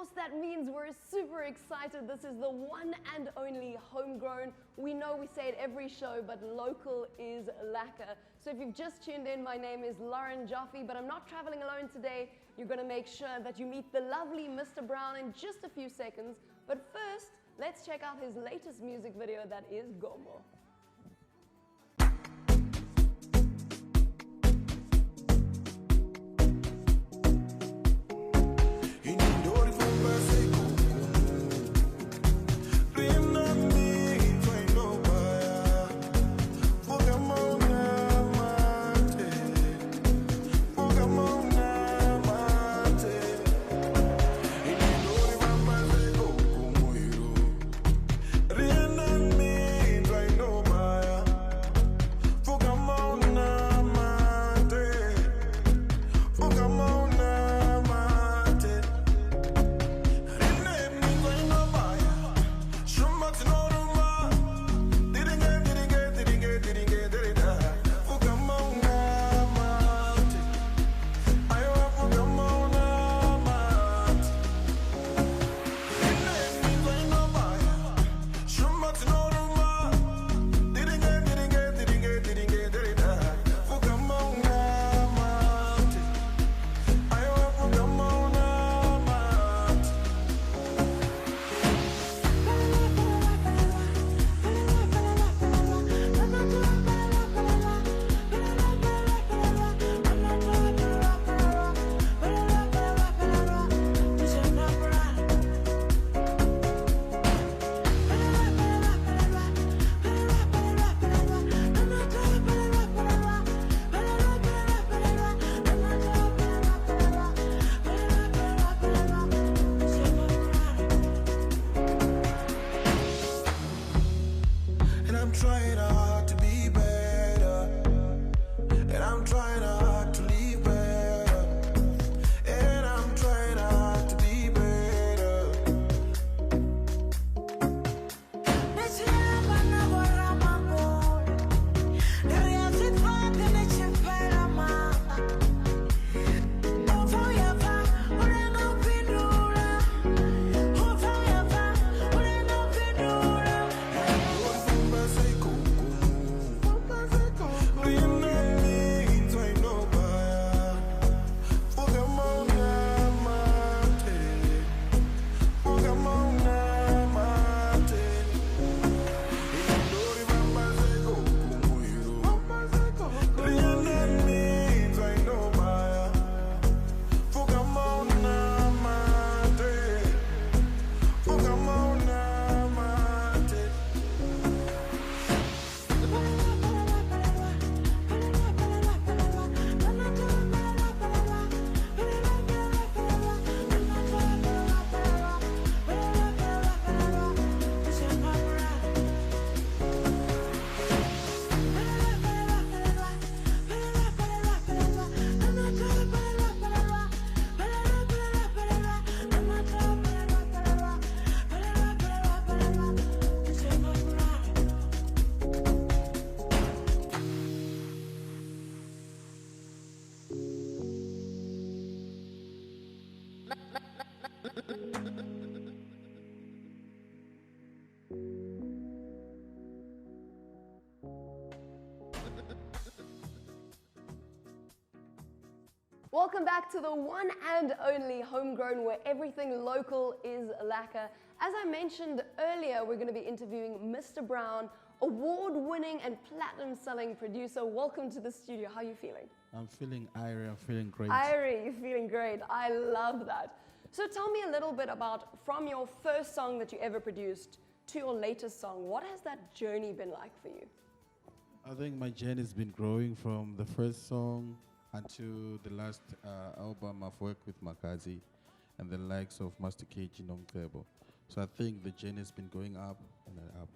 course, that means we're super excited. This is the one and only homegrown. We know we say it every show, but local is lekker. So if you've just tuned in, my name is Lauren Joffee, but I'm not traveling alone today. You're going to make sure that you meet the lovely Mr. Brown in just a few seconds. But first, let's check out his latest music video that is Gombo. Welcome back to the one and only homegrown, where everything local is lekker. As I mentioned earlier, we're going to be interviewing Mr. Brown, award-winning and platinum-selling producer. Welcome to the studio. How are you feeling? I'm feeling irie. I'm feeling great. Irie, you're feeling great. I love that. So tell me a little bit about, from your first song that you ever produced to your latest song, what has that journey been like for you? I think my journey has been growing from the first song until the last album. I've worked with Makazi and the likes of Master KG Nomcebo. So I think the journey has been going up and then up.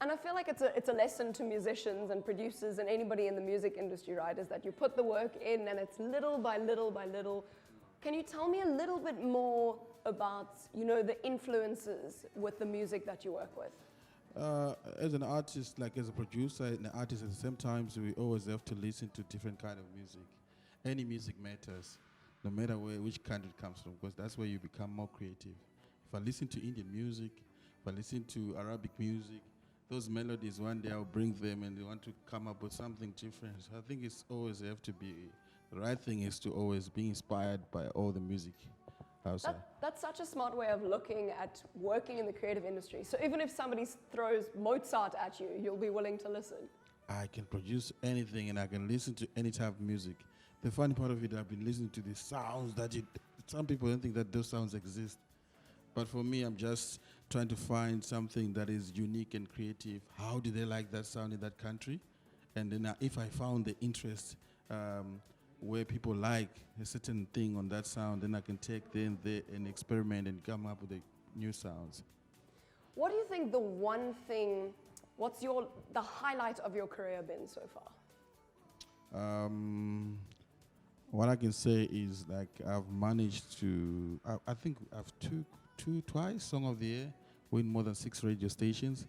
And I feel like it's a lesson to musicians and producers and anybody in the music industry, right? Is that you put the work in and it's little by little by little. Can you tell me a little bit more about, you know, the influences with the music that you work with? As an artist, like as a producer and an artist at the same time, we always have to listen to different kind of music. Any music matters. no matter which country it comes from, because that's where you become more creative. If I listen to Indian music, if I listen to Arabic music, those melodies, one day I'll bring them and they want to come up with something different. So I think it's always have to be, the right thing is to always be inspired by all the music outside. That's such a smart way of looking at working in the creative industry. So even if somebody throws Mozart at you, you'll be willing to listen. I can produce anything and I can listen to any type of music. The funny part of it, I've been listening to the sounds that some people don't think that those sounds exist. But for me, I'm just trying to find something that is unique and creative. How do they like that sound in that country? And then if I found the interest where people like a certain thing on that sound, then I can take them there and experiment and come up with the new sounds. What do you think the one thing, what's the highlight of your career been so far? What I can say is like I've managed to, I think I've twice Song of the Year, win more than 6 radio stations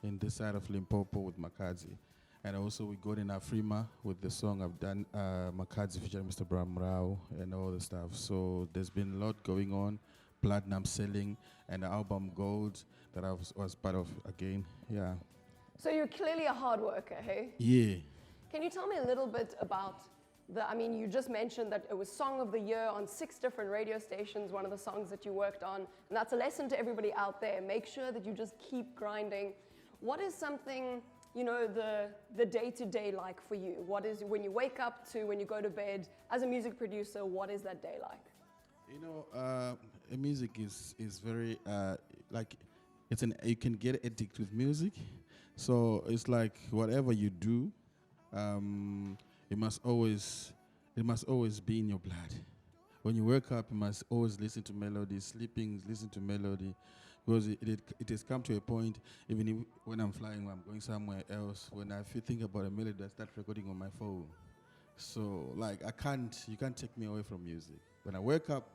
in this side of Limpopo with Makazi. And also we got in Afrima with the song I've done, Makazi featuring Mr. Bram Rao and all the stuff. So there's been a lot going on, platinum selling and the album Gold that I was part of again, yeah. So you're clearly a hard worker, hey? Yeah. Can you tell me a little bit about you just mentioned that it was Song of the Year on 6 different radio stations, one of the songs that you worked on, and that's a lesson to everybody out there. Make sure that you just keep grinding. What is something, the day-to-day like for you? What is, when you wake up to when you go to bed, as a music producer, what is that day like? Music is very, you can get addicted with music. So it's like whatever you do, it must always be in your blood. When you wake up, you must always listen to melody. Sleeping, listen to melody, because it has come to a point. Even if, when I'm flying, I'm going somewhere else. When I think about a melody, I start recording on my phone. So you can't take me away from music. When I wake up,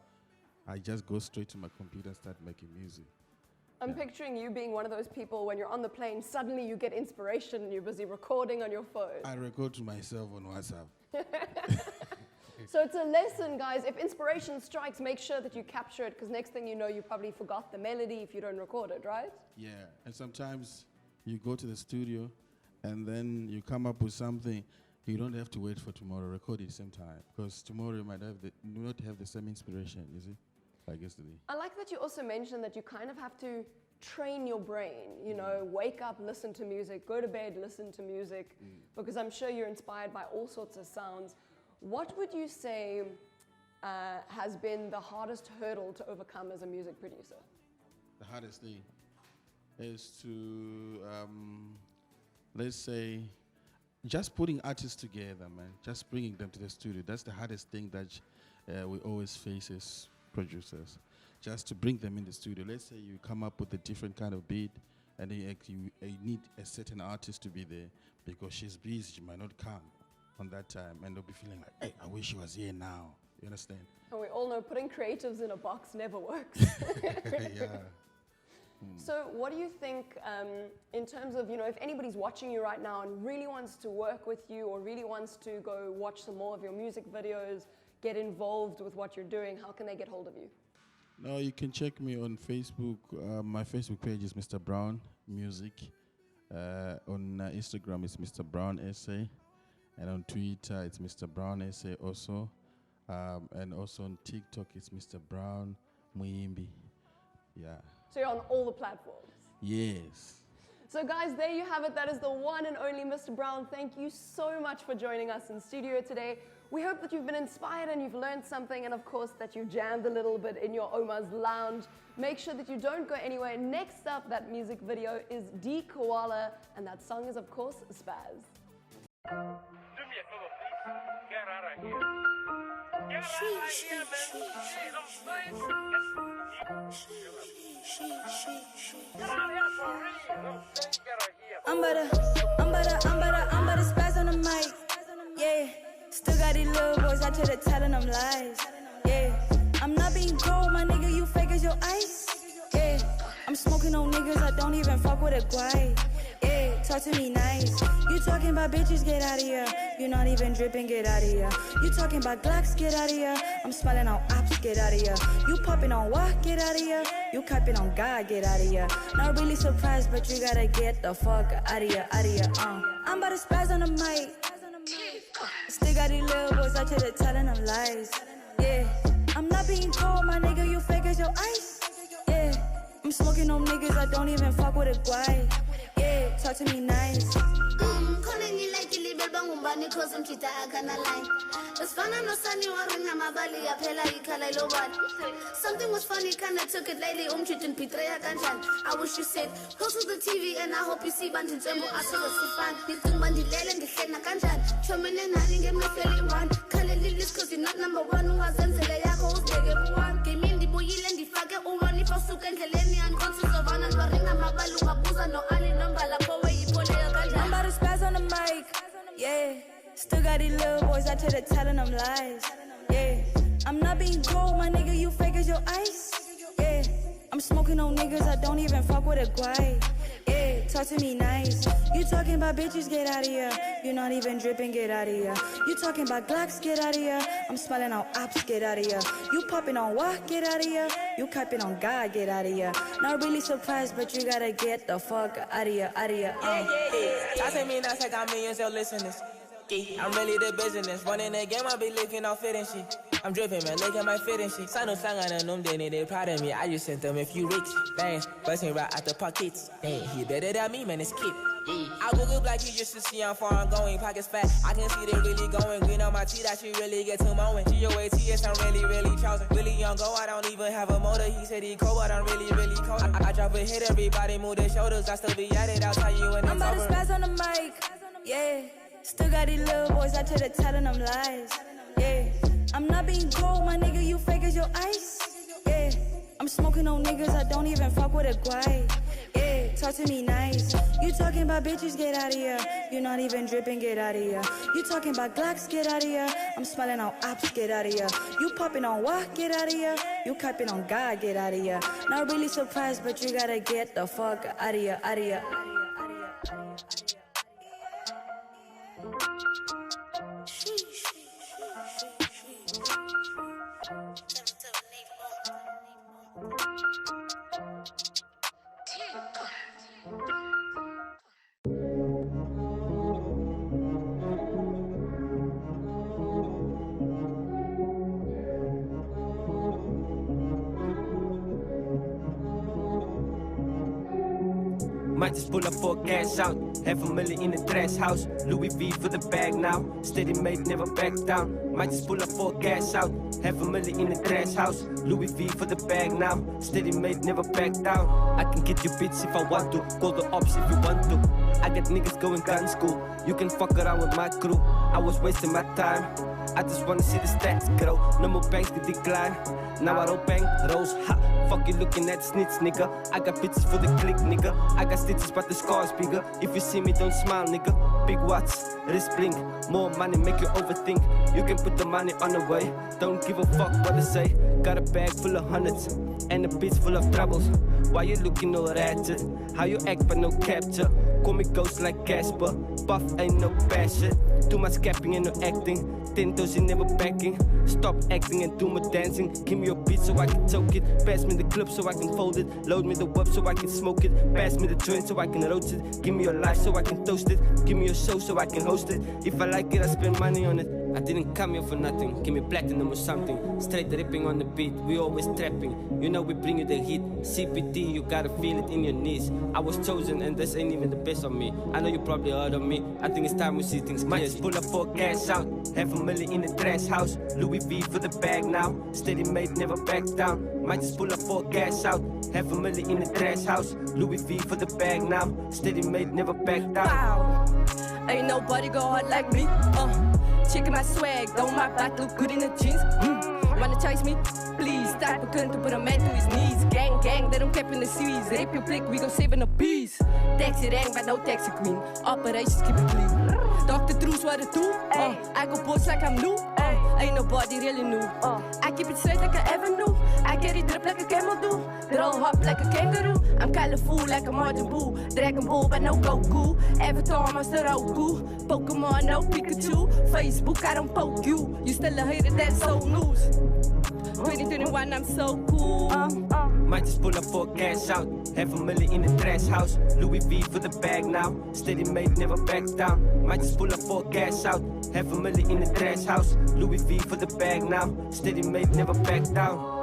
I just go straight to my computer and start making music. I'm picturing you being one of those people when you're on the plane, suddenly you get inspiration and you're busy recording on your phone. I record to myself on WhatsApp. So it's a lesson, guys. If inspiration strikes, make sure that you capture it, because next thing you know, you probably forgot the melody if you don't record it, right? Yeah, and sometimes you go to the studio and then you come up with something. You don't have to wait for tomorrow, record it at the same time, because tomorrow you might not have the same inspiration, you see? Like yesterday. I like that you also mentioned that you kind of have to train your brain, wake up, listen to music, go to bed, listen to music, because I'm sure you're inspired by all sorts of sounds. What would you say has been the hardest hurdle to overcome as a music producer? The hardest thing is to, let's say, just putting artists together, man, just bringing them to the studio. That's the hardest thing that we always face as producers, just to bring them in the studio. Let's say you come up with a different kind of beat and then you need a certain artist to be there because she's busy, she might not come on that time, and they'll be feeling like, hey, I wish she was here now. You understand? And we all know putting creatives in a box never works. Yeah. So what do you think in terms of, if anybody's watching you right now and really wants to work with you or really wants to go watch some more of your music videos, get involved with what you're doing, how can they get hold of you? No, you can check me on Facebook. My Facebook page is Mr. Brown Music. On Instagram, it's Mr. Brown Essay. And on Twitter, it's Mr. Brown Essay also. And also on TikTok, it's Mr. Brown Muimbi. Yeah. So you're on all the platforms? Yes. So guys, there you have it. That is the one and only Mr. Brown. Thank you so much for joining us in studio today. We hope that you've been inspired and you've learned something, and of course that you jammed a little bit in your Oma's lounge. Make sure that you don't go anywhere. Next up, that music video is D Koala, and that song is of course Spaz. Do me a favor, please. Get out of here. Get out of here, man. Get out of here for real. Get out of here. I'm about to spaz on the mic. Yeah. Still got these little boys out here telling them lies. Yeah. I'm not being cold, my nigga. You fake as your ice. Yeah. I'm smoking on niggas. I don't even fuck with a guy. Yeah. talk to me nice. You talking about bitches, get out of here. You not even dripping, get out of here. You talking about Glocks, get out of here. I'm smiling on ops, get out of here. You popping on what, get out of here. You capping on God, get out of here. Not really surprised, but you gotta get the fuck out of here, out of here. I'm about to spaz on the mic. Still got these little boys out here telling them lies. Yeah, I'm not being cold, my nigga, you fake as your ice. Yeah, I'm smoking on niggas, I don't even fuck with a guy. Yeah, talk to me nice. Calling you like you live bang cause I'm chita agana line. It's fun, I'm not sunny or ring my valley, a pela ikala lobat. Something was funny, kinda took it lately, chitin pitrea kanchan. I wish you said, go to the TV and I hope you see Bantin Jumbo as a fan. You think Bandi Lelen, the Hena kanchan. Chomin and Hanning him not feeling one. Kali Lilis cause you're not number one who has Zenzeleyakos, they get one. Came in the boy and the faggot, or run if I suck and Heleni and conscious of Anna, ring my balu, Abuza, no Ali number, la power you pull it. I'm about to spaz on the mic. Yeah, still got these little boys out here telling them lies. Yeah, I'm not being cold, my nigga, you fake as your ice. Yeah, I'm smoking on niggas, I don't even fuck with a guy. Yeah, talk to me nice. You talking about bitches, get out of here. You not even dripping, get out of here. You talking about Glocks, get out of here. I'm smiling on ops, get out of here. You popping on what, get out of here. You capping on God, get out of here. Not really surprised, but you gotta get the fuck out of here, out of here. I say me not say got millions of listeners. I'm really the business. Running the game, I be looking all fit and shit. I'm dripping, man, look at my fit and shit. Sano sang on them, they proud of me. I just sent them a few ricks. Bangs, busting right out the pockets. Dang, he better than me, man, it's kid. I Google black you just to see how far I'm going. Pockets fat, I can see they really going. Green on my teeth, that shit really get to mowing. GOATS, I'm really chosen. Really young, go, I don't even have a motor. He said he cold, but I'm really cold. I drop a hit, everybody move their shoulders. I still be at it, I'll tell you when I'm about to spaz on the mic. Yeah, still got these little boys out here telling them lies. Yeah, I'm not being cold, my nigga, you fake as your ice. Yeah, I'm smoking on niggas, I don't even fuck with a guy. Yeah, talk to me nice. You talking about bitches, get out of here. You not even dripping, get out of here. You talking about Glocks, get out of here. I'm smiling on ops, get out of here. You popping on what, get out of here. You capping on God, get out of here. Not really surprised, but you gotta get the fuck out of here, out of here. Might just pull up for cash out. $500,000 in the trash house. Louis V for the bag now. Steady made, never back down. Might just pull up for cash out. $500,000 in the trash house. Louis V for the bag now. Steady made, never back down. I can get you bitch if I want to. Call the ops if you want to. I got niggas going gun school. You can fuck around with my crew. I was wasting my time. I just wanna see the stats grow. No more banks to decline. Now I don't bang those. Ha, fuck you looking at snitch, nigga. I got bitches for the click, nigga. I got stitches, but the scars bigger. If you see me, don't smile, nigga. Big watch, wrist blink. More money, make you overthink. You can put the money on the way. Don't give a fuck what they say. Got a bag full of hundreds and a bitch full of troubles. Why you looking all ratchet? How you act but no capture? Call me ghost like Casper. Buff ain't no passion. Too much capping and no acting. 10,000 never backing. Stop acting and do more dancing. Give me your beat so I can choke it. Pass me the clip so I can fold it. Load me the whip so I can smoke it. Pass me the joint so I can roast it. Give me your life so I can toast it. Give me your show so I can host it. If I like it, I spend money on it. I didn't come here for nothing. Give me platinum or something. Straight ripping on the beat. We always trapping. You know we bring you the heat. CPT, you gotta feel it in your knees. I was chosen and this ain't even the best of me. I know you probably heard of me. I think it's time we see things clear. Might just pull up for cash out. $500,000 in the trash house. Louis V for the bag now. Steady made, never back down. Might just pull up for cash out. $500,000 in the trash house. Louis V for the bag now. Steady made, never back down. Wow, ain't nobody go hard like me. Checking my swag, though my back look good in the jeans. Wanna chase me? Please stop a cunt to put a man to his knees. Gang, they don't cap in the seas. Rape your blick, we gon' save in a piece. Taxi rank, but no taxi queen. Operations keep it clean. Dr. Drews what it do. I go boss like I'm new. Ain't nobody really new. I keep it straight like an avenue. I carry drip like a camel do. Throw hop like a kangaroo. I'm colorful like a Majin Buu. Dragon Ball but no Goku. Avatar Master Roku. Pokemon no Pikachu. Facebook I don't poke you. You still a hater that's so news. 2021 I'm so cool. Might just pull up for cash out. $500,000 in the trash house. Louis V for the bag now. Steady made, never back down. Might just pull up for cash out. $500,000 in the trash house. Louis V for the bag now. Steady made, never back down.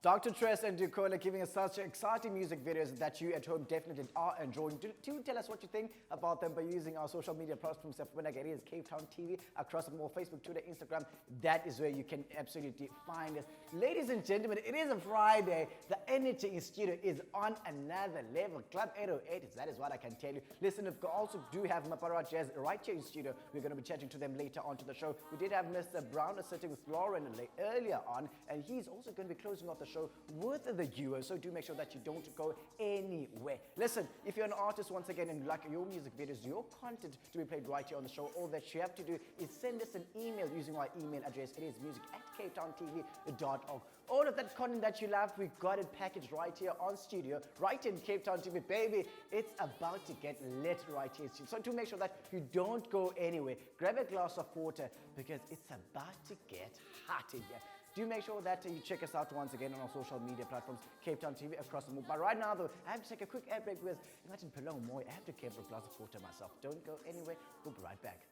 Dr. Tress and Ducola giving us such exciting music videos that you at home definitely are enjoying. Do tell us what you think about them by using our social media platforms. When I get it is Cape Town TV across more Facebook, Twitter, Instagram. That is where you can absolutely find us. Ladies and gentlemen, it is a Friday. The energy in studio is on another level. Club 808, that is what I can tell you. Listen, we also do have Mapara Jazz right here in studio. We're going to be chatting to them later on to the show. We did have Mr. Brown sitting with Lauren earlier on, and he's also going to be closing off the show with the duo, so do make sure that you don't go anywhere. Listen, if you're an artist once again and like your music videos, your content to be played right here on the show, all that you have to do is send us an email using our email address. It is music@capetowntv.org. All of that content that you love, we got it packaged right here on studio, right in Cape Town TV, baby. It's about to get lit right here. So to make sure that you don't go anywhere, grab a glass of water because it's about to get hot in here. Do make sure that you check us out once again on our social media platforms, Cape Town TV across the move. But right now, though, I have to take a quick air break because I have to grab a glass of water myself. Don't go anywhere. We'll be right back.